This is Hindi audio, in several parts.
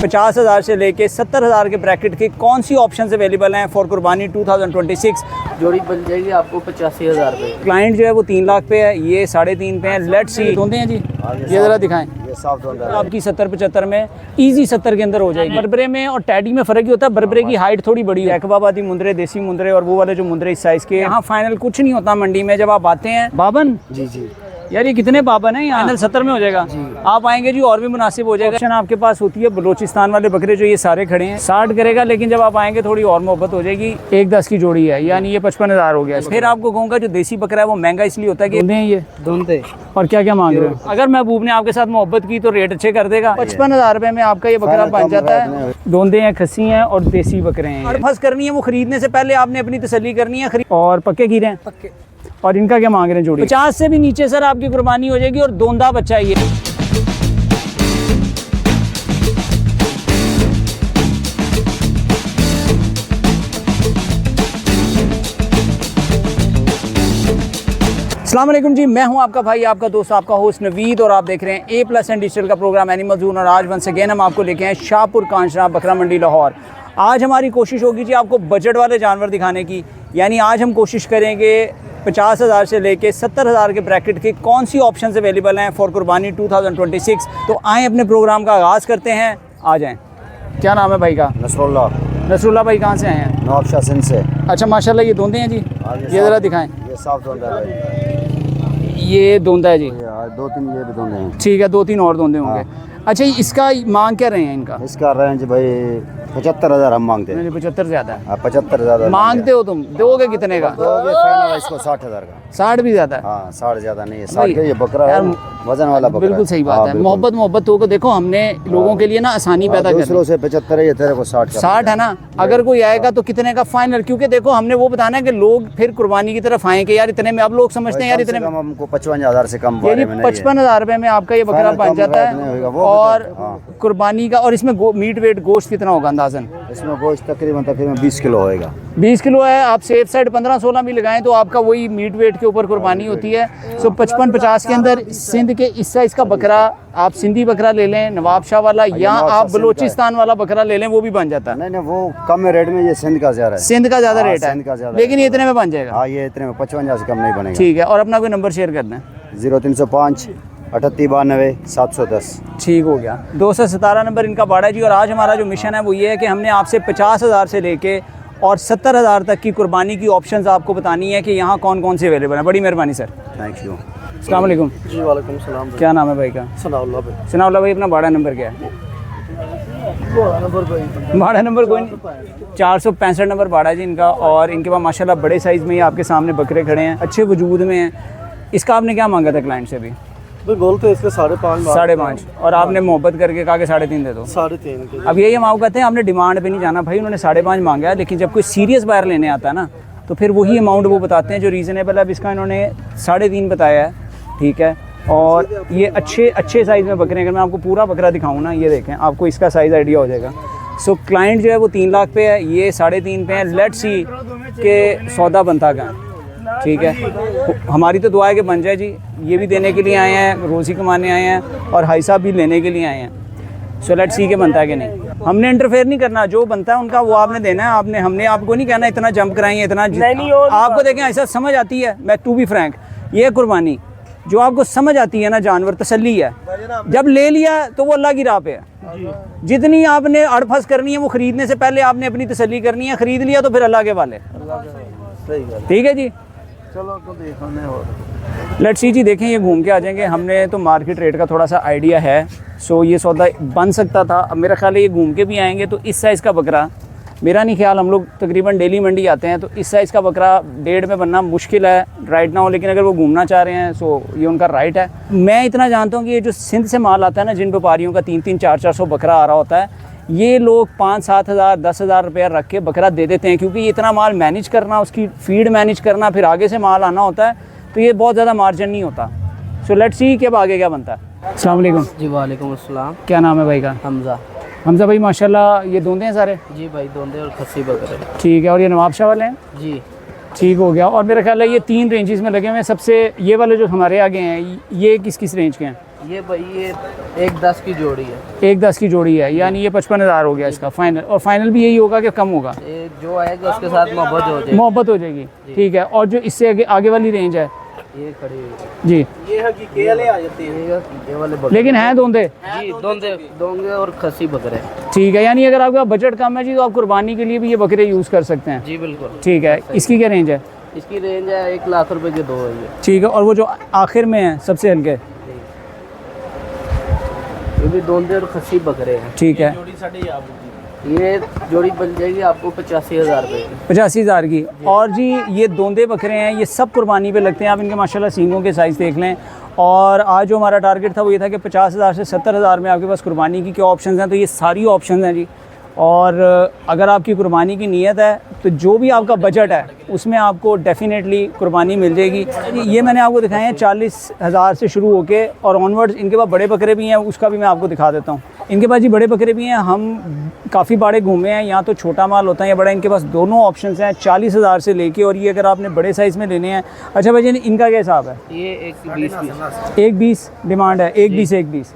50,000 से लेके 70,000 के ब्रैकेट के कौन सी ऑप्शन अवेलेबल हैं फॉर कुर्बानी 2026? जोड़ी बन जाएगी आपको 85,000 रुपये। क्लाइंट जो है वो 3 लाख पे है, ये 3.5 पे है। लेट्स सी धोते हैं जी, ये ज़रा दिखाएं। ये साफ धोंदा है। आपकी 70-75 में इजी 70 के अंदर हो जाएगी। बरबरे में और टैडी में फ़र्क ही होता है, बरबरे की हाइट थोड़ी बड़ी है। अकबाबादी मुंदरे, देसी मुंदरे और वो वाले जो मुंदरे इस साइज़ के, यहाँ फाइनल कुछ नहीं होता मंडी में। जब आप आते हैं बाबन जी जी यार, ये कितने बाबन हैं? फाइनल 70 में हो जाएगा। आप आएंगे जी और भी मुनासिब हो जाएगा। आपके पास होती है बलोचिस्तान वाले बकरे जो ये सारे खड़े हैं 60 करेगा, लेकिन जब आप आएंगे थोड़ी और मोहब्बत हो जाएगी। 1-10 की जोड़ी है, यानी ये 55,000 हो गया। फिर आपको कहूँगा जो देसी बकरा है वो महंगा इसलिए होता है कि ये धुंधे और क्या क्या मांग रहे हो। अगर महबूब ने आपके साथ मोहब्बत की तो रेट अच्छे कर देगा। 55,000 रुपए में आपका ये बकरा बन जाता है। दोंदे हैं, खस्सी हैं और देसी बकरे हैं। अड़फस करनी है वो खरीदने से पहले आपने अपनी तसल्ली करनी है। और पक्के खीरे हैं पक्के। और इनका क्या मांग रहे हैं जोड़ी? 50 से भी नीचे सर आपकी कुर्बानी हो जाएगी। और दोंदा बच्चा ये अस्सलाम वालेकुम जी, मैं हूं आपका भाई, आपका दोस्त, आपका होस्ट नवीद, और आप देख रहे हैं A+ डिजिटल का प्रोग्राम एनिमल ज़ोन। और आज वंस अगेन हम आपको लेके आए शाहपुर कांचना बकरा मंडी लाहौर। आज हमारी कोशिश होगी जी आपको बजट वाले जानवर दिखाने की, यानी आज हम कोशिश करेंगे 50,000 से लेके 70,000 के ब्रैकेट के कौन सी ऑप्शंस अवेलेबल हैं फॉर कुर्बानी 2026। तो आएँ अपने प्रोग्राम का आगाज़ करते हैं, आ जाएँ। क्या नाम है भाई का? नसरुल्लाह भाई कहाँ से आए हैं? नवाबशाह सिंध से। अच्छा माशाल्लाह, ये दोंदे हैं जी, ये ज़रा दिखाएँ। ये साफ धोंदा है। ये दोंदा है जी, 2-3 ये भी धोंदे हैं। ठीक है, 2-3 और दोंदे होंगे। अच्छा, इसका मांग क्या रहे हैं इनका? इसका रेंज भाई 75,000 हम मांगते हैं। 75 ज़्यादा है। 75,000 मांगते हो तुम, दोगे कितने का? इसको 60,000 का। 60 भी ज़्यादा है? हाँ 60 ज़्यादा नहीं है, 60 ये बकरा है, वजन वाला बकरा। बिल्कुल सही बात है। मोहब्बत हो, देखो हमने लोगों के लिए ना आसानी पैदा कर दी। दूसरों से 75 है, ये तेरे को 60 है ना। अगर कोई आएगा तो कितने का फाइनल? क्योंकि देखो हमने वो बताना है कि लोग फिर कुर्बानी की तरफ आए कि यार इतने में। अब लोग समझते हैं यार इतने में, हमको 55,000 से कम। 55,000 रुपए में आपका ये बकरा बन जाता है। और कुर्बानी का, और इसमें मीट वेट गोश्त कितना होगा अंदाजन? इसमें गोश्त तकरीबन 20 किलो होएगा। 20 किलो है। आप सेफ साइड 15-16 भी लगाएं तो आपका वही मीट वेट के ऊपर कुर्बानी होती है। सो 55-50 के अंदर सिंध के इस साइज़ का बकरा, आप सिंधी बकरा ले लें नवाबशाह वाला, या आप बलोचिस्तान वाला बकरा ले लें, वो भी बन जाता है। नहीं वो कम रेट में, ये सिंध का ज़्यादा है। सिंध का ज़्यादा रेट है, लेकिन ये इतने में बन जाएगा। हाँ ये इतने में 55,000 से कम नहीं बनेगा। ठीक है, और अपना कोई नंबर शेयर कर दें। 0305 3892 710। ठीक हो गया। 217 नंबर इनका बाड़ा जी। और आज हमारा जो मिशन है वो ये है कि हमने आपसे 50,000 से लेके और 70,000 तक की कुर्बानी की ऑप्शंस आपको बतानी है कि यहाँ कौन कौन से अवेलेबल हैं। बड़ी मेहरबानी सर, थैंक यू। अस्सलाम वालेकुम जी वालेकुम सलाम। क्या नाम है भाई का? सनाउल्लाह भाई। सनाउल्लाह भाई, अपना बाड़ा नंबर क्या है? बाड़ा नंबर कोई नहीं, 465 नंबर बाड़ा जी इनका। और इनके पास माशाल्लाह बड़े साइज़ में ही आपके सामने बकरे खड़े हैं, अच्छे वजूद में हैं। इसका आपने क्या मांगा था क्लाइंट से? भी बोलते इसके 5.5। 5.5, और आपने मोहब्बत करके कहा कि 3.5 दे दो। 3.5 अब यही हम आपको कहते हैं, आपने डिमांड पे नहीं जाना भाई। उन्होंने 5.5 मांगा है, लेकिन जब कोई सीरियस बायर लेने आता है ना तो फिर वही अमाउंट वो बताते हैं जो रीज़नेबल है। अब इसका इन्होंने 3.5 बताया है, ठीक है। और ये अच्छे साइज़ में बकरे हैं। अगर मैं आपको पूरा बकरा दिखाऊँ ना, ये देखें, आपको इसका साइज़ आइडिया हो जाएगा। सो क्लाइंट जो है वो 3 लाख पे है, ये 3.5 पे है। लेट्स सी के सौदा बनता का, ठीक है। हमारी तो दुआ है कि बन जाए जी। ये भी देने के लिए आए हैं, रोज़ी कमाने आए हैं, और भाई साहब भी लेने के लिए आए हैं। सो लेट्स सी के बनता है कि नहीं। हमने इंटरफेयर नहीं करना, जो बनता है उनका वो आपने देना है। हमने आपको नहीं कहना इतना जंप कराएंगे, इतना आपको देखें ऐसा समझ आती है। मैं टू बी फ्रैंक, ये कुर्बानी जो आपको समझ आती है ना, जानवर तसल्ली है। जब ले लिया तो वो अल्लाह की राह पे है। जितनी आपने अड़फस करनी है वो खरीदने से पहले आपने अपनी तसल्ली करनी है। खरीद लिया तो फिर अल्लाह के वाले। ठीक है जी, चलो तो देखने और लेट्स सी जी। देखें, ये घूम के आ जाएंगे। हमने तो मार्केट रेट का थोड़ा सा आइडिया है। सो ये सौदा बन सकता था। अब मेरा ख्याल है ये घूम के भी आएंगे तो इस साइज़ का बकरा, मेरा नहीं ख्याल, हम लोग तकरीबन डेली मंडी आते हैं तो इस साइज़ का बकरा 1.5 में बनना मुश्किल है राइट ना हो। लेकिन अगर वो घूमना चाह रहे हैं सो ये उनका राइट है। मैं इतना जानता हूँ कि ये जो सिंध से माल आता है ना, जिन व्यापारियों का 300, 400 बकरा आ रहा होता है, ये लोग 5-7 हज़ार 10 हज़ार रुपया रख के बकरा दे देते हैं। क्योंकि इतना माल मैनेज करना, उसकी फीड मैनेज करना, फिर आगे से माल आना होता है, तो ये बहुत ज़्यादा मार्जिन नहीं होता। सो लेट्स सी कि अब आगे क्या बनता है। अस्सलाम वालेकुम जी वालेकुम अस्सलाम। क्या नाम है भाई का? हमजा भाई। माशाल्लाह ये दोंदे हैं सारे? जी भाई, दोंदे और खस्सी बकरे। ठीक है, और ये नवाबशाह वाले हैं? जी। ठीक हो गया। और मेरा ख्याल है ये 3 रेंजेस में लगे हुए हैं। सबसे ये वाले जो हमारे आगे हैं ये किस किस रेंज के हैं? ये भाई ये 1,10 की जोड़ी है। 1,10 की जोड़ी है, यानी ये 55,000 हो गया इसका फाइनल। और फाइनल भी यही होगा कि कम होगा? ये जो आएगा उसके साथ मोहब्बत हो जाएगी। मोहब्बत हो जाएगी, ठीक है। और जो इससे आगे वाली रेंज है ये खड़ी हुई है जी, ये हकीके वाले आ जाते हैं, ये वाले बकरे लेकिन हैं दोंदे? जी दोंगे और खसी बकरे। ठीक है, यानी अगर आपका बजट कम है जी तो आप कुर्बानी के लिए भी ये बकरे यूज़ कर सकते हैं। जी बिल्कुल। ठीक है, इसकी क्या रेंज है? इसकी रेंज है 1 लाख रुपए के 2 है ये। ठीक है। और वो जो आखिर में है सबसे हल्के? ये भी दोंदे और खसी बकरे हैं। ठीक है, ये जोड़ी बन जाएगी आपको 85,000 रुपये की। 85,000 की। और जी ये दोंदे बकरे हैं, ये सब कुर्बानी पे लगते हैं। आप इनके माशाल्लाह सींगों के साइज़ देख लें। और आज जो हमारा टारगेट था वो ये था कि 50,000 से 70,000 में आपके पास कुर्बानी की क्या ऑप्शंस हैं, तो ये सारी ऑप्शंस हैं जी। और अगर आपकी कुर्बानी की नीयत है तो जो भी आपका बजट है उसमें आपको डेफिनेटली कुर्बानी मिल जाएगी। ये मैंने आपको दिखाए हैं 40,000 से शुरू होके और ऑनवर्ड्स। इनके पास बड़े बकरे भी हैं, उसका भी मैं आपको दिखा देता हूँ। इनके पास जी बड़े बकरे भी हैं। हम काफ़ी बाड़े घूमे हैं, यहाँ तो छोटा माल होता है या बड़ा। इनके पास दोनों ऑप्शंस हैं 40,000 से लेके। और ये अगर आपने बड़े साइज़ में लेने हैं। अच्छा भाई जी इनका क्या हिसाब है? ये 1,20 1,20 डिमांड है? 1,20 1,20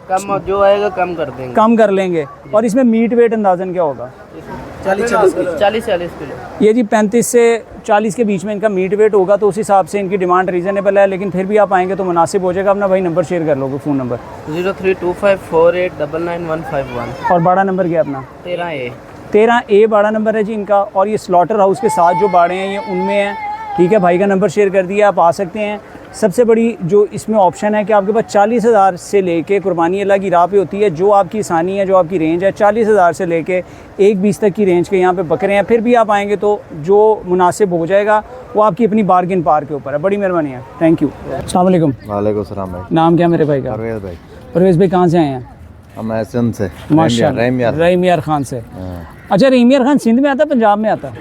कम जो आएगा कम कर देंगे। कम कर लेंगे। और इसमें मीट वेट अंदाजन क्या होगा? 40-40 किलो। ये जी 35 से 40 के बीच में इनका मीट वेट होगा, तो उस हिसाब से इनकी डिमांड रीज़नेबल है। लेकिन फिर भी आप आएंगे तो मुनासिब हो जाएगा। अपना भाई नंबर शेयर कर लोगे, फ़ोन नंबर? 032548999151। और बाड़ा नंबर क्या अपना? 13A बाड़ा नंबर है जी इनका। और ये स्लॉटर हाउस के साथ जो बाड़े हैं ये उनमें हैं। ठीक है, भाई का नंबर शेयर कर दिया, आप आ सकते हैं। सबसे बड़ी जो इसमें ऑप्शन है कि आपके पास 40,000 से लेके कुर्बानी अल्लाह की राह पे होती है। जो आपकी आसानी है, जो आपकी रेंज है 40,000 से लेके 1,20 तक की रेंज के यहाँ पे बकरे हैं। फिर भी आप आएंगे तो जो मुनासिब हो जाएगा वो आपकी अपनी बार्गिन पार के ऊपर है। बड़ी मेहरबानी है, थैंक यू। अस्सलाम वालेकुम। वालेकुम सलाम भाई। नाम क्या मेरे भाई का? परवेज भाई। परवेज़ भाई कहाँ से आए हैं? हम सिंध से। माशाल्लाह, रहीम यार खान से। अच्छा, रहीम यार खान सिंध में आता है, पंजाब में आता है?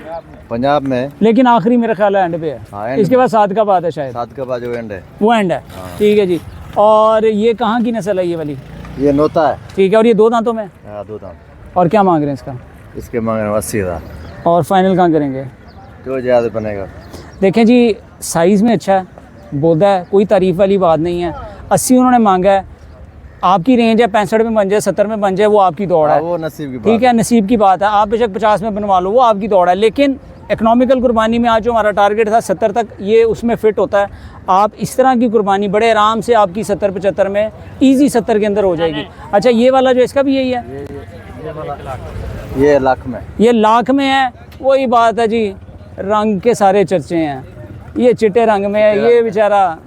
पंजाब में, लेकिन आखिरी मेरा ख्याल है एंड पे है। हाँ, एंड इसके बाद सादकाबाद है शायद। सादकाबाद जो एंड है वो एंड है। ठीक है जी। और ये कहाँ की नस्ल है ये वाली? ये नोता है। ठीक है। और ये 2 दांतों में? हाँ 2 दांत। और क्या मांग रहे हैं इसका? इसके मांग रहे हैं 80,000। और फाइनल कहाँ करेंगे? जो ज़्यादा बनेगा। देखें जी साइज़ में अच्छा है, बोधा है, कोई तारीफ़ वाली बात नहीं है। 80 उन्होंने मांगा है। आपकी रेंज है 65 में बन जाए, 70 में बन जाए, वो आपकी दौड़ है। वो नसीब की बात। ठीक है, नसीब की बात है। आप बेशक 50 में बनवा लो, वो आपकी दौड़ है। लेकिन इकनॉमिकल कुर्बानी में आज जो हमारा टारगेट था 70 तक, ये उसमें फ़िट होता है। आप इस तरह की कुर्बानी बड़े आराम से आपकी 70-75 में ईजी 70 के अंदर हो जाएगी। अच्छा, ये वाला जो इसका भी यही है? ये लाख में। ये लाख में है। वही बात है जी, रंग के सारे चर्चे हैं। ये चिट्टे रंग में है, ये बेचारा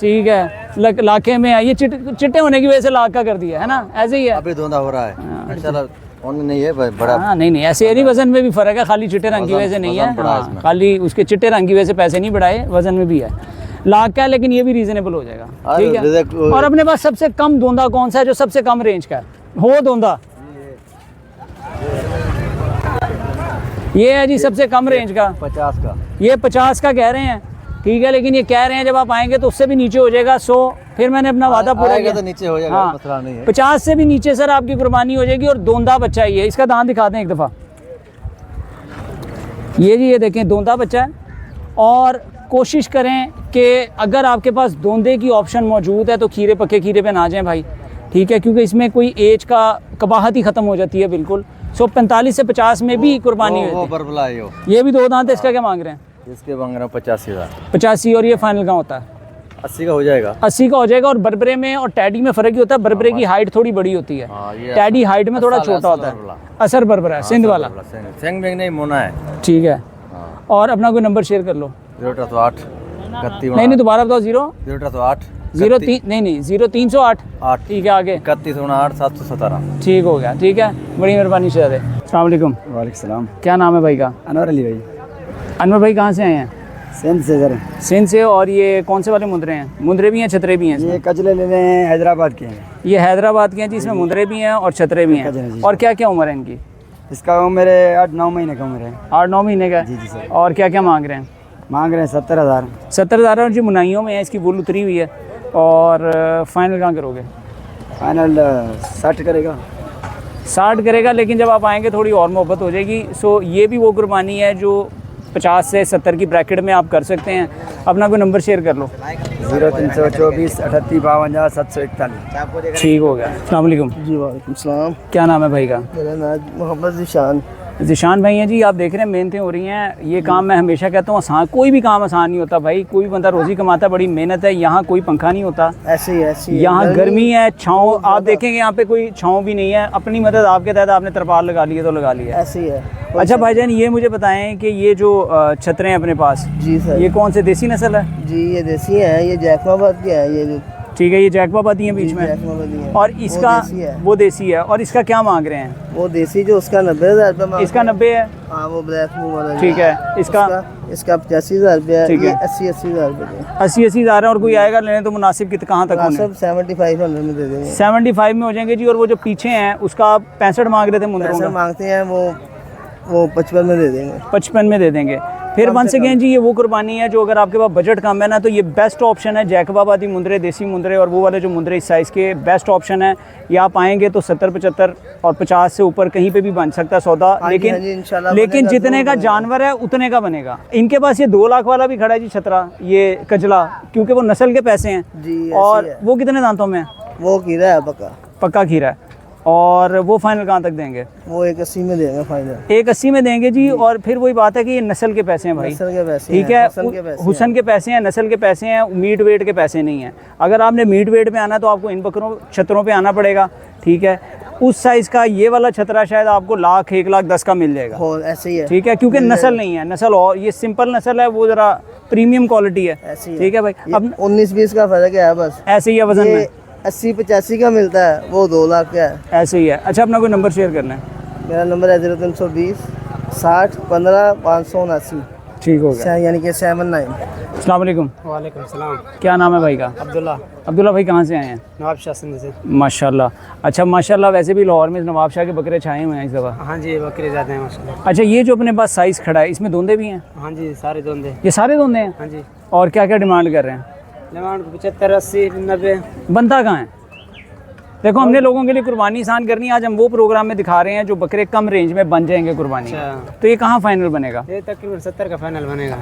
ठीक है लाखे में है। ये चिट्टे होने की वजह से लाख का कर दिया है ना, ऐसे ही है। अभी धोंधा हो रहा है इंशाल्लाह। उनमें नहीं है बड़ा। हाँ नहीं ऐसे नहीं, वजन में भी फ़र्क है, खाली चिट्टे रंग की वजह से नहीं है। हाँ, खाली उसके चिट्टे रंग की वजह से पैसे नहीं बढ़ाए, वजन में भी है। लाख का है, लेकिन ये भी रीज़नेबल हो जाएगा। ठीक है। और अपने पास सबसे कम दोंदा कौन सा है जो सबसे कम रेंज का है? हो दोंदा ये है जी सबसे कम रेंज का, 50 का। ये 50 का कह रहे हैं। ठीक है, लेकिन ये कह रहे हैं जब आप आएंगे तो उससे भी नीचे हो जाएगा। 100 फिर मैंने अपना वादा पूरा किया तो नीचे हो जाएगा। हाँ, मसला नहीं है। 50 से भी नीचे सर आपकी कुर्बानी हो जाएगी। और दोंदा बच्चा ही है। इसका दांत दिखाते हैं एक दफ़ा। ये जी ये देखें दोंदा बच्चा है। और कोशिश करें कि अगर आपके पास दोंदे की ऑप्शन मौजूद है तो खीरे पक्के खीरे पे ना जाएं भाई। ठीक है, क्योंकि इसमें कोई एज का कबाहत ही ख़त्म हो जाती है बिल्कुल। 45 से 50 में भी कुर्बानी होती है। ये भी 2 दांत है। इसका क्या मांग रहे हैं? इसके मांग रहे हैं 85,000। 85। और ये फाइनल कहाँ होता है? 80 का हो जाएगा। 80 का हो जाएगा। और बरबरे में और टैडी में फ़र्क ही होता है। बरबरे की हाइट थोड़ी बड़ी होती है, टैडी हाइट में थोड़ा छोटा होता है। असर बरबरा है, सिंध वाला। सेंग बेंग नहीं, मोना है। ठीक है। और अपना कोई नंबर शेयर कर लो। 038 नहीं दोबारा बताओ। 038 03 नहीं 0308। ठीक है, आगे 31 717। ठीक हो गया। ठीक है, बड़ी मेहरबानी शेयर है। अस्सलाम वालेकुम। वालेकुम सलाम। क्या नाम है भाई का? अनवर अली भाई। अनवर भाई कहाँ से आए हैं? सिंध से सर। सिंध से। और ये कौन से वाले मुंदरे हैं? मुंदरे भी हैं, छतरे भी हैं? ये कजले ले रहे हैं, हैदराबाद के हैं। ये हैदराबाद के हैं जी, इसमें मुंदरे भी हैं और छतरे भी हैं। और क्या क्या उम्र है इनकी? इसका उम्र 8-9 महीने का उम्र है। 8-9 महीने का? जी जी सर। और क्या क्या मांग रहे हैं? मांग रहे हैं 70,000। 70,000। और जी मुनाइयों में है, इसकी वुल उतरी हुई है। और फाइनल कहाँ करोगे? फाइनल 60 करेगा। 60 करेगा, लेकिन जब आप आएंगे थोड़ी और मोहब्बत हो जाएगी। सो ये भी वो कुर्बानी है जो 50 से 70 की ब्रैकेट में आप कर सकते हैं। अपना कोई नंबर शेयर कर लो। 0324 38 52 741। ठीक हो गया। अस्सलाम वालेकुम। जी वालेकुम सलाम। क्या नाम है भाई का? मेरा नाम मोहम्मद ज़िशान। ज़िशान भाई हैं जी। आप देख रहे हैं मेहनतें हो रही हैं। ये काम मैं हमेशा कहता हूँ आसान, कोई भी काम आसान नहीं होता भाई। कोई बंदा रोज़ी कमाता, बड़ी मेहनत है। यहाँ कोई पंखा नहीं होता, ऐसे ही यहाँ गर्मी है, छाँव आप देखेंगे यहाँ पे कोई छाँव भी नहीं है। अपनी मदद आपके तहत आपने तरपाल लगा ली है तो लगा लिया। ऐसे ही है। अच्छा भाईजान, ये मुझे बताएं कि ये जो छतरें हैं अपने पास, जी सर। ये कौन से देसी नस्ल है? जी ये देसी है, ये जैकबाबाद के हैं। ये जो ठीक है, ये जैकबाबादी हैं बीच में, जैकबाबादी है। और इसका वो देसी है। और इसका क्या मांग रहे हैं? वो देसी जो उसका 90,000 रुपये। इसका 90 है। हाँ वो ब्लैक मुंह वाला। ठीक है। इसका 85,000 रुपये। ठीक है। 80,000 रुपये। 80,000 है। और कोई आएगा लेने तो मुनासिब कित कहाँ तक होने? सब 7500 में दे देंगे। 75 में हो जाएंगे जी। और वो जो पीछे हैं उसका आप 65 मांग रहे थे मुंदरों पैसा का? मांगते हैं वो 55 में दे देंगे। 55 में दे देंगे। फिर वंस अगेन जी, ये वो कुर्बानी है जो अगर आपके पास बजट कम है ना, तो ये बेस्ट ऑप्शन है। जैकबाबादी मुंदरे, देसी मुंदरे, और वो वाले जो मुंदरे इस साइज़ के, बेस्ट ऑप्शन है। ये आप आएंगे तो 70, 75 और 50 से ऊपर कहीं पे भी बन सकता है सौदा। लेकिन जितने का जानवर है उतने का बनेगा। इनके पास ये 2 लाख वाला भी खड़ा है जी छतरा, ये कजला, क्योंकि वो नस्ल के पैसे हैं। और वो कितने दांतों में है? वो खीरा है पक्का खीरा है। और वो फाइनल कहाँ तक देंगे? वो 180 में देंगे फाइनल। 180 में देंगे जी। और फिर वही बात है कि ये नस्ल के पैसे हैं भाई, नस्ल के पैसे। ठीक है, हुसन के पैसे हैं, नस्ल के पैसे हैं, मीट वेट के पैसे नहीं हैं। अगर आपने मीट वेट पे आना तो आपको इन बकरों छतरों पे आना पड़ेगा, ठीक है। उस साइज़ का ये वाला छतरा शायद आपको 1,10,000 का मिल जाएगा। ऐसे ही है, ठीक है, क्योंकि नस्ल नहीं है, नस्ल और ये सिंपल नस्ल है, वो ज़रा प्रीमियम क्वालिटी है, ठीक है भाई। अब 19-20 का फ़र्क है बस, ऐसे ही है वजन में। 80-85 का मिलता है, वो 2 लाख का है, ऐसे ही है। अच्छा, अपना कोई नंबर शेयर करना है? मेरा नंबर है 0320 60 15 579। ठीक हो गया, यानी कि 79। अस्सलाम वालेकुम। वालेकुम सलाम। क्या नाम है भाई का? अब्दुल्ला। अब्दुल्ला भाई कहाँ से आए हैं? नवाब शाह सिंध से। माशाल्लाह। अच्छा माशाल्लाह, वैसे भी लाहौर में नवाब शाह के बकरे छाए हुए हैं इस दफ़ा। हाँ जी, बकरे ज़्यादा हैं माशाल्लाह। अच्छा, ये जो अपने पास साइज़ खड़ा है, इसमें दोंदे भी हैं? हाँ जी, सारे दोंदे। ये सारे दोंदे हैं? हाँ जी। और क्या क्या डिमांड कर रहे हैं? डिमांड 75, 80, 90। बनता कहाँ है? देखो, हमने लोगों के लिए कुर्बानी आसान करनी है। आज हम वो प्रोग्राम में दिखा रहे हैं जो बकरे कम रेंज में बन जाएंगे कुर्बानी। तो ये कहाँ फाइनल बनेगा? ये तकरीबन 70 का फाइनल बनेगा।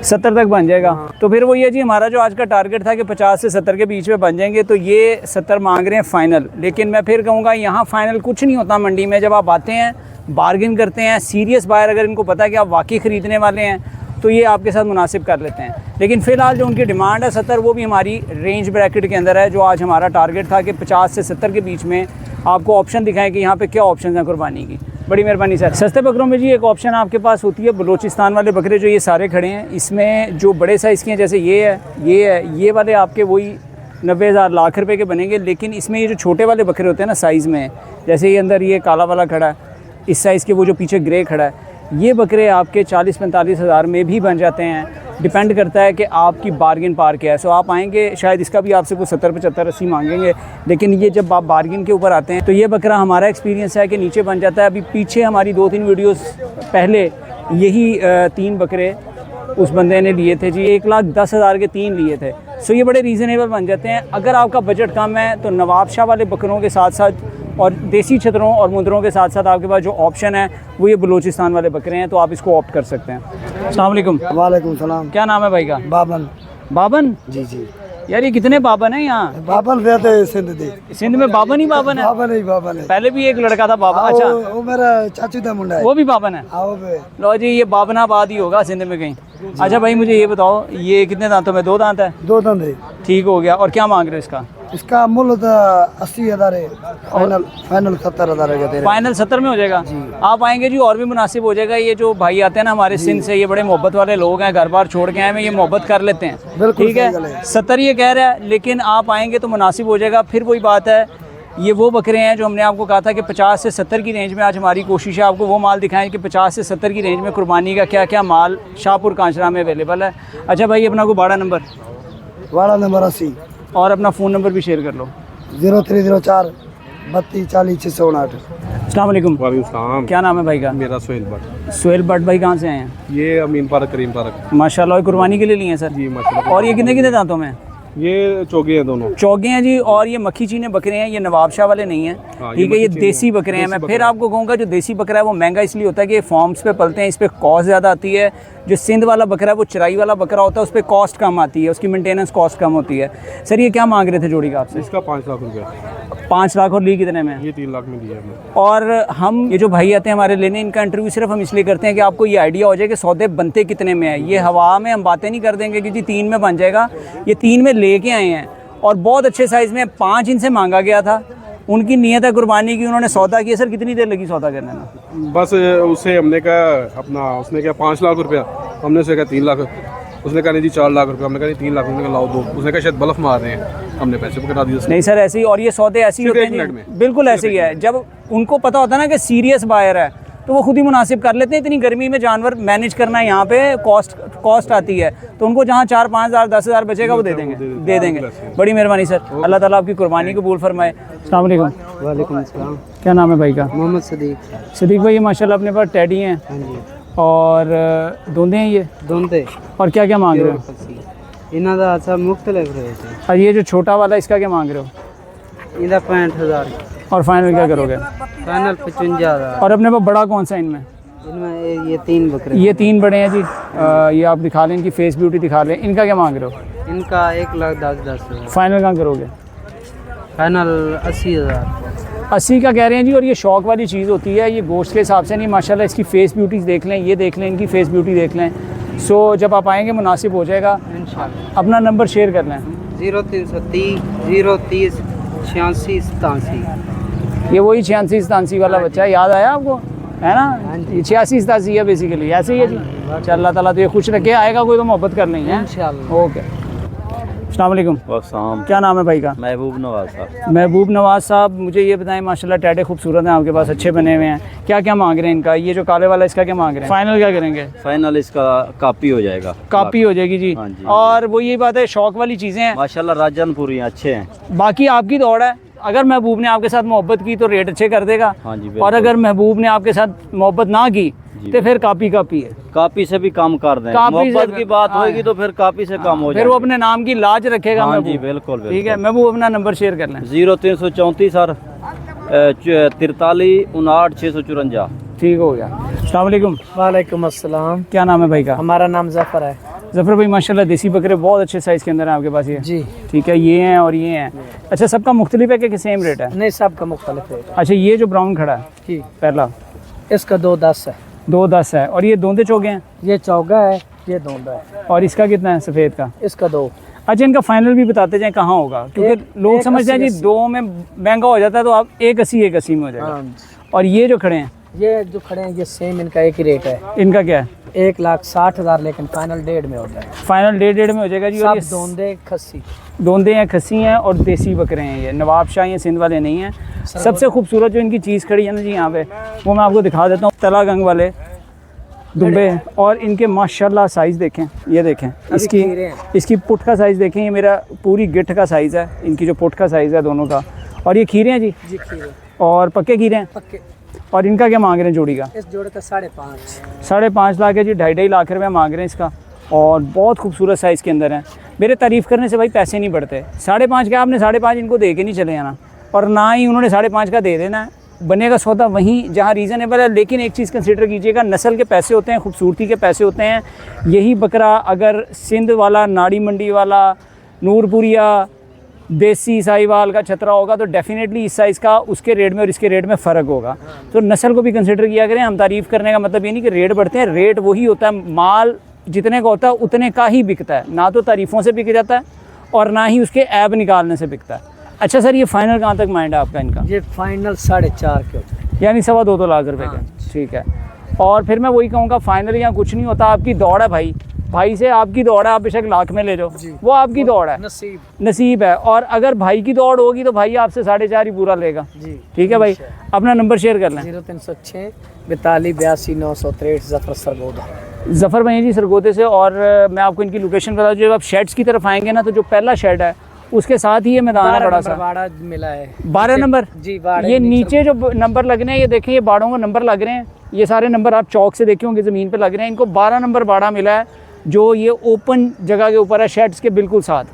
70 तक बन जाएगा। तो फिर वो ये जी, हमारा जो आज का टारगेट था कि 50 से 70 के बीच में बन जाएंगे, तो ये 70 मांग रहे हैं फाइनल। लेकिन मैं फिर कहूँगा, यहाँ फाइनल कुछ नहीं होता मंडी में। जब आप आते हैं, बार्गिन करते हैं, सीरियस बायर अगर इनको पता है कि आप वाकई ख़रीदने वाले हैं, तो ये आपके साथ मुनासिब कर लेते हैं। लेकिन फ़िलहाल जो उनकी डिमांड है 70, वो भी हमारी रेंज ब्रैकेट के अंदर है। जो आज हमारा टारगेट था कि 50 से 70 के बीच में आपको ऑप्शन दिखाएं कि यहाँ पे क्या ऑप्शन हैं कुर्बानी की। बड़ी मेहरबानी सर। सस्ते बकरों में जी एक ऑप्शन आपके पास होती है बलूचिस्तान वाले बकरे, जो ये सारे खड़े हैं। इसमें जो बड़े साइज़ के हैं, जैसे ये है, ये वाले आपके वही 90,000 लाख रुपए के बनेंगे। लेकिन इसमें ये जो छोटे वाले बकरे होते हैं ना साइज़ में, जैसे ये अंदर ये काला वाला खड़ा है, इस साइज़ के, वो जो पीछे ग्रे खड़ा है, ये बकरे आपके 40-45 हज़ार में भी बन जाते हैं। डिपेंड करता है कि आपकी बार्गिन पार क्या है। सो आप आएंगे, शायद इसका भी आपसे कुछ 70, 75, 80 मांगेंगे। लेकिन ये जब आप बार्गिन के ऊपर आते हैं, तो ये बकरा हमारा एक्सपीरियंस है कि नीचे बन जाता है। अभी पीछे हमारी 2-3 वीडियोस पहले यही 3 बकरे उस बंदे ने लिए थे जी, 1,10,000 के 3 लिए थे। सो ये बड़े रीज़नेबल बन जाते हैं। अगर आपका बजट कम है तो नवाब शाह वाले बकरों के साथ साथ और देसी छतरों और मुंदरों के साथ साथ आपके पास जो ऑप्शन है वो ये बलूचिस्तान वाले बकरे हैं, तो आप इसको ऑप्ट कर सकते हैं। अस्सलाम वालेकुम। वालेकुम सलाम। क्या नाम है भाई का? बाबन। बाबन जी जी। यार, ये कितने बाबन हैं यहाँ? बाबन रहते हैं सिंध दे। सिंध में बाबन ही बाबन है? बाबन है। पहले भी एक लड़का था बाबन। अच्छा, वो मेरा चाचू का मुंडा है, वो भी बाबन है? लो जी, ये बाबनाबाद ही होगा सिंध में कहीं। अच्छा भाई, मुझे ये बताओ, ये कितने दांतों में? 2 दांत है? 2 दांत है। ठीक हो गया। और क्या मांग रहे हो इसका? इसका मूल्य 80,000 है। फाइनल 70,000 है। फाइनल 70 में हो जाएगा? आप आएंगे जी और भी मुनासिब हो जाएगा। ये जो भाई आते हैं ना हमारे सिंध से, ये बड़े मोहब्बत वाले लोग हैं, घर बार छोड़ के आए हैं, ये मोहब्बत कर लेते हैं, ठीक है। 70 ये कह रहा है, लेकिन आप आएंगे तो मुनासिब हो जाएगा। फिर वही बात है, ये वो बकरे हैं जो हमने आपको कहा था कि 50 से 70 की रेंज में। आज हमारी कोशिश है आपको वो माल दिखाएं कि 50 से 70 की रेंज में कुर्बानी का क्या क्या माल शाहपुर कांचरा में अवेलेबल है। अच्छा भाई, अपना को बाड़ा नंबर 80 और अपना फ़ोन नंबर भी शेयर कर लो। 0304 32 40 659। अस्सलाम वालेकुम। वालेकुम सलाम। क्या नाम है भाई का? मेरा सोहेल भट्ट। सोहेल भट्ट भाई कहाँ से आए हैं? ये अमीन पार्क, करीम पार्क। माशाल्लाह, कुर्बानी के लिए लिए हैं सर? जी माशाल्लाह। और ये कितने कितने दांतों में? ये चौगे हैं दोनों। चौगे हैं जी। और ये मक्खी चीने बकरे हैं, ये नवाब शाह वाले नहीं हैं, हाँ, ठीक है, ये मक्खी चीने देसी बकरे हैं। मैं फिर आपको कहूँगा जो देसी बकरा है वो महंगा इसलिए होता है कि ये फॉर्म्स पे पलते हैं, इस पर कॉस्ट ज़्यादा आती है। जो सिंध वाला बकरा है वो चराई वाला बकरा होता है, उस पर कॉस्ट कम आती है, उसकी मेंटेनेंस कॉस्ट कम होती है। सर ये क्या मांग रहे थे जोड़ी का आपसे? इसका 5 लाख रुपया। 5 लाख। और ली कितने में? ये 3 लाख में दिया हमने। और हम ये जो भाई आते हैं हमारे लेने, इनका इंटरव्यू सिर्फ हम इसलिए करते हैं कि आपको ये आइडिया हो जाए कि सौदे बनते कितने में है। ये हवा में हम बातें नहीं कर देंगे कि जी 3 में बन जाएगा, ये 3 में लेके आए हैं और बहुत अच्छे साइज़ में। 5 इनसे मांगा गया था, उनकी नीयत है कुर्बानी की, उन्होंने सौदा किया। सर कितनी देर लगी सौदा करने में? बस उससे हमने कहा अपना, उसने कहा 5 लाख रुपया, हमने उसे कहा 3 लाख, उसने कहा नहीं जी 4 लाख रुपया, हमने कहा नहीं 3 लाख, उसने कहा लाओ दो, उसने कहा शायद बलफ मार रहे हैं, हमने पैसे पकड़ा दिए उसने। नहीं सर ऐसे ही, और ये सौदे ऐसे ही सिर्फ होते एक हैं मिनट जी, में। बिल्कुल ऐसे ही है। जब उनको पता होता है ना कि सीरियस बायर है तो वो खुद ही मुनासिब कर लेते हैं। इतनी गर्मी में जानवर मैनेज करना यहाँ पे कॉस्ट आती है, तो उनको जहाँ 4-5 हज़ार 10 हज़ार बचेगा वो दे देंगे। बड़ी मेहरबानी सर, अल्लाह ताला आपकी कुर्बानी कबूल फरमाए। अस्सलाम वालेकुम। वालेकुम अस्सलाम। क्या नाम है भाई का? मोहम्मद सदीक। सदीक भाई, ये माशाल्लाह अपने पास टैडी हैं हाँ जी। और दोंदे हैं ये, दोंदे और क्या क्या मांग रहे हो? इन्हों का अच्छा मुख्तलिफ रेट है। और ये जो छोटा वाला इसका क्या मांग रहे हो? इनका 65,000, और फाइनल क्या करोगे? फाइनल 55,000। और अपने पास बड़ा कौन सा है इनमें? इनमें ये 3 बकरे। ये 3 बड़े हैं जी। ये आप दिखा लें, इनकी फेस ब्यूटी दिखा लें। इनका क्या मांग रहे हो? इनका 1,10,10,000। फाइनल कहाँ करोगे? फाइनल 80,000। 80 का कह रहे हैं जी। और ये शौक वाली चीज़ होती है, ये गोश्त के हिसाब से नहीं। माशाल्लाह इसकी फ़ेस ब्यूटीज़ देख लें, ये देख लें, इनकी फ़ेस ब्यूटी देख लें। सो जब आप आएंगे मुनासिब हो जाएगा। इंशाल्लाह। अपना नंबर शेयर कर लें। 0330 030 86 87। ये वही 86 87 वाला बच्चा है, याद आया आपको, है ना? ये 86 87 है बेसिकली, ऐसे ही है जी। अच्छा अल्लाह ताला तो ये खुश रखे, आएगा कोई तो मोहब्बत कर लेंगे इंशाल्लाह। ओके। अस्सलाम वालेकुम। वालेकुम। क्या नाम है भाई का? महबूब नवाज साहब। महबूब नवाज साहब, मुझे ये बताएं, माशाल्लाह टैटे खूबसूरत हैं आपके पास, अच्छे बने हुए हैं, क्या क्या मांग रहे हैं इनका? ये जो काले वाला इसका क्या मांग रहे हैं? फाइनल क्या करेंगे? फाइनल इसका कापी हो जाएगा। कापी हो जाएगी जी। हाँ जी। और वो यही बात है, शौक वाली चीज़ें हैं। माशाल्लाह राजनपुरी हैं, अच्छे हैं। बाकी आपकी दौड़ है, अगर महबूब ने आपके साथ मोहब्बत की तो रेट अच्छे कर देगा। हाँ जी, और बिल्कुल। अगर महबूब ने आपके साथ मोहब्बत ना की तो फिर कापी है। कापी से भी कम कर दें, कापी से- मोहब्बत की बात हाँ। होगी तो फिर कापी से कम हो फिर वो जाएगी। अपने नाम की लाज रखेगा हाँ महबूब। जी, बिल्कुल ठीक है, बिल्कुल। महबूब अपना नंबर शेयर कर लें। 0334 सर 43 59 654। ठीक हो गया। अस्सलाम वालेकुम। वालेकुम अस्सलाम। क्या नाम है भाई का? हमारा नाम जफ़र है। जफ़र भाई, माशाल्लाह देसी बकरे बहुत अच्छे साइज़ के अंदर हैं आपके पास ये। जी। ठीक है, ये हैं और ये हैं। अच्छा, सबका मुख्तलिफ है कि सेम रेट है? नहीं, सब का मुख्तलिफ है। अच्छा, ये जो ब्राउन खड़ा है जी, पहला, इसका 2,10 है। 2,10 है। और ये दोंदे चौगे हैं? ये चौगा है, ये दोंदा है। और इसका कितना है सफ़ेद का? इसका 2। अच्छा, इनका फाइनल भी बताते जाएं कहाँ होगा, क्योंकि लोग समझते हैं जी 2 में महंगा हो जाता है, तो आप 180 में हो जाएगा। हाँ। और ये जो खड़े हैं, ये जो खड़े हैं ये सेम, इनका एक ही रेट है। इनका क्या है? 1,60,000, लेकिन फाइनल 1.5 में होता है। फाइनल 1.5 में हो जाएगा जी। और सब ये दोंदे खस्सी। दोंदे हैं, खस्सी हैं और देसी बकरे हैं। ये नवाब शाह, ये सिंध वाले नहीं हैं। सबसे खूबसूरत जो इनकी चीज़ खड़ी है ना जी यहाँ पे, वो मैं आपको दिखा देता हूँ। तला गंग वाले दुम्बे हैं। और इनके माशाल्लाह साइज़ देखें, ये देखें इसकी पुट का साइज़ देखें। ये मेरा पूरी गिट्ठ का साइज़ है, इनकी जो पुट का साइज़ है दोनों का। और ये खीरे हैं जी? जी, खीरे और पक्के खीरे हैं। पक्के। और इनका क्या मांग रहे हैं जोड़ी का? इस जोड़े का 5.5। 5.5 लाख है जी। 2.5 लाख रुपये मांग रहे हैं इसका। और बहुत खूबसूरत साइज़ के अंदर है। मेरे तारीफ़ करने से भाई पैसे नहीं बढ़ते। 5.5 का आपने 5.5 इनको दे के नहीं चले जाना, और ना ही उन्होंने 5.5 का दे देना है। बनेगा सौदा वहीं जहाँ रीज़नेबल है। लेकिन एक चीज़ कंसीडर कीजिएगा, नस्ल के पैसे होते हैं, खूबसूरती के पैसे होते हैं। यही बकरा अगर सिंध वाला, नाड़ी मंडी वाला, नूरपुरिया, देसी साहिवाल का छतरा होगा तो डेफिनेटली इस साइज़ का उसके रेट में और इसके रेट में फ़र्क होगा। तो नस्ल को भी कंसीडर किया करें। हम तारीफ़ करने का मतलब ये नहीं कि रेट बढ़ते हैं, रेट वही होता है। माल जितने का होता है उतने का ही बिकता है, ना तो तारीफ़ों से बिक जाता है और ना ही उसके ऐब निकालने से बिकता है। अच्छा सर, ये फाइनल कहाँ तक माइंड है आपका इनका? ये फाइनल 4.5 के होते हैं, यानी 2.25 लाख रुपए का। ठीक है। और फिर मैं वही कहूँगा, फाइनल यहाँ कुछ नहीं होता। आपकी दौड़ है भाई, भाई से आपकी दौड़ है, आप बेशक लाख में ले जाओ, वो आपकी दौड़ है, नसीब है। और अगर भाई की दौड़ होगी तो भाई आपसे 4.5 ही पूरा लेगा। ठीक है भाई, अपना नंबर शेयर कर लें। 0306 42 82 963 जफर सरगोदा। जफ़र भाई जी सरगोदे से। और मैं आपको इनकी लोकेशन बता दूँ, जब आप शेड्स की तरफ आएंगे ना, तो जो पहला शेड है उसके साथ ही ये मैदान है बड़ा सा। बाड़ा मिला है 12 नंबर जी। बाड़ा ये नीचे जो नंबर लग रहे हैं, ये देखिए, ये बाड़ों का नंबर लग रहे हैं। ये सारे नंबर आप चौक से देखे होंगे, ज़मीन पे लग रहे हैं। इनको 12 नंबर बाड़ा मिला है, जो ये ओपन जगह के ऊपर है, शेड्स के बिल्कुल साथ।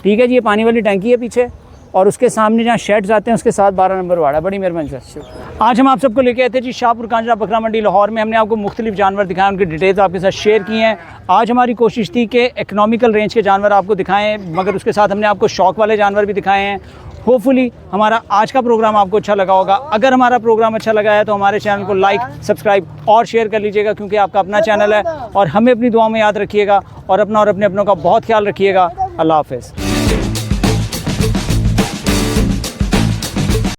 ठीक है जी। ये पानी वाली टंकी है पीछे, और उसके सामने जहाँ शेड्स आते हैं उसके साथ 12 नंबर वाड़ा। बड़ी मेहरबानी सर। आज हम आप सबको लेके आए थे जी शाहपुर कांजरा बकरा मंडी लाहौर में। हमने आपको मुख्तलिफ जानवर दिखाए, उनकी डिटेल्स आपके साथ शेयर की हैं। आज हमारी कोशिश थी कि इकनॉमिकल रेंज के जानवर आपको दिखाएं, मगर उसके साथ हमने आपको शौक वाले जानवर भी दिखाए हैं। होपफुली हमारा आज का प्रोग्राम आपको अच्छा लगा होगा। अगर हमारा प्रोग्राम अच्छा लगा है तो हमारे चैनल को लाइक, सब्सक्राइब और शेयर कर लीजिएगा, क्योंकि आपका अपना चैनल है। और हमें अपनी दुआ में याद रखिएगा, और अपना और अपने अपनों का बहुत ख्याल रखिएगा। अल्लाह हाफ़िज़।